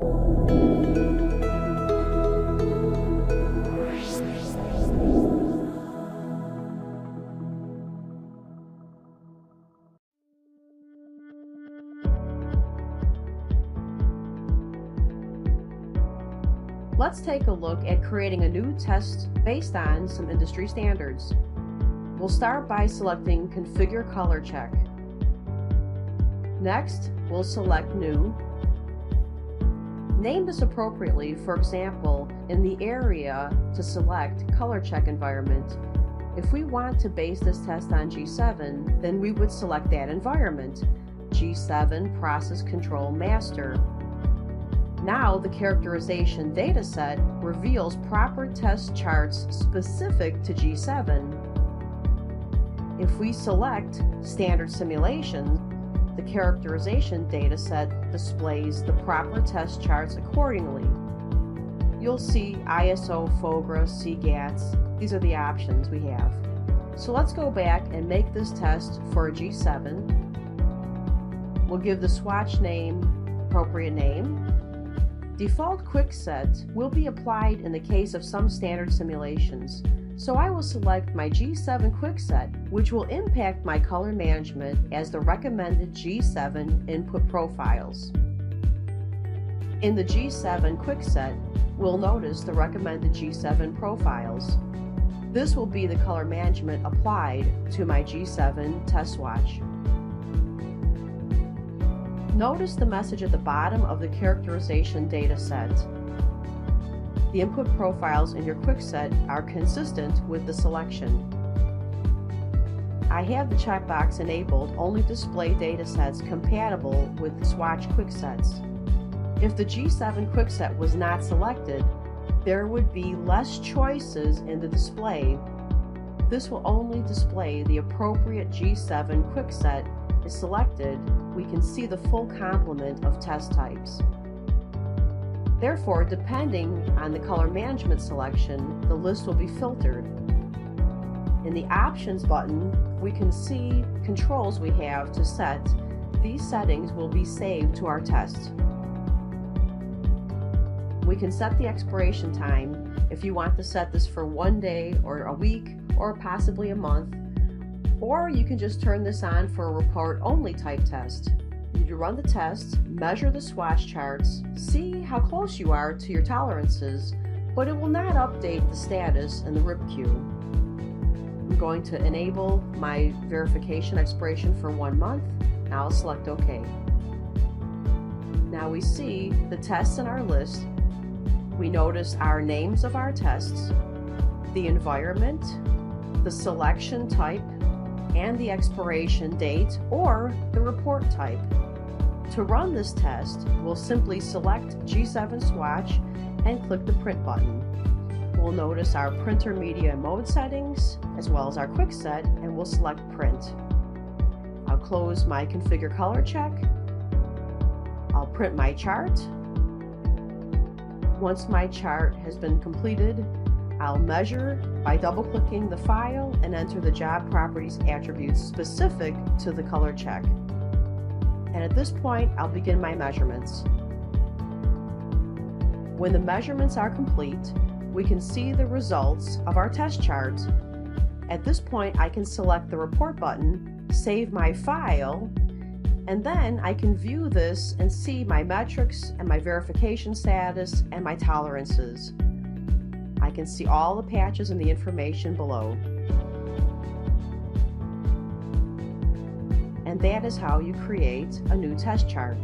Let's take a look at creating a new test based on some industry standards. We'll start by selecting Configure ColorCheck. Next, we'll select New. Name this appropriately, for example, in the area to select ColorCheck environment. If we want to base this test on G7, then we would select that environment, G7 Process Control Master. Now the characterization dataset reveals proper test charts specific to G7. If we select Standard Simulation, the characterization dataset displays the proper test charts accordingly. You'll see ISO, Fogra, CGATs. These are the options we have. So let's go back and make this test for a G7. We'll give the swatch name appropriate name. Default quickset will be applied in the case of some standard simulations, so I will select my G7 quickset, which will impact my color management as the recommended G7 input profiles. In the G7 quickset, we'll notice the recommended G7 profiles. This will be the color management applied to my G7 test swatch. Notice the message at the bottom of the characterization data set. The input profiles in your quickset are consistent with the selection. I have the checkbox enabled only display datasets compatible with swatch quicksets. If the G7 quickset was not selected, there would be less choices in the display. This will only display the appropriate G7 quickset is selected. We can see the full complement of test types. Therefore, depending on the color management selection, the list will be filtered. In the Options button, we can see controls we have to set. These settings will be saved to our test. We can set the expiration time if you want to set this for 1 day or a week or possibly a month, or you can just turn this on for a report-only type test. You run the test, measure the swatch charts, see how close you are to your tolerances, but it will not update the status in the RIP queue. I'm going to enable my verification expiration for 1 month. Now I'll select OK. Now we see the tests in our list. We notice our names of our tests, the environment, the selection type, and the expiration date or the report type. To run this test, we'll simply select G7 swatch and click the print button. We'll notice our printer media mode settings as well as our quickset, and we'll select print. I'll close my configure color check. I'll print my chart. Once my chart has been completed, I'll measure by double-clicking the file and enter the job properties attributes specific to the color check. And at this point, I'll begin my measurements. When the measurements are complete, we can see the results of our test chart. At this point, I can select the report button, save my file, and then I can view this and see my metrics and my verification status and my tolerances. I can see all the patches and the information below. And that is how you create a new test chart.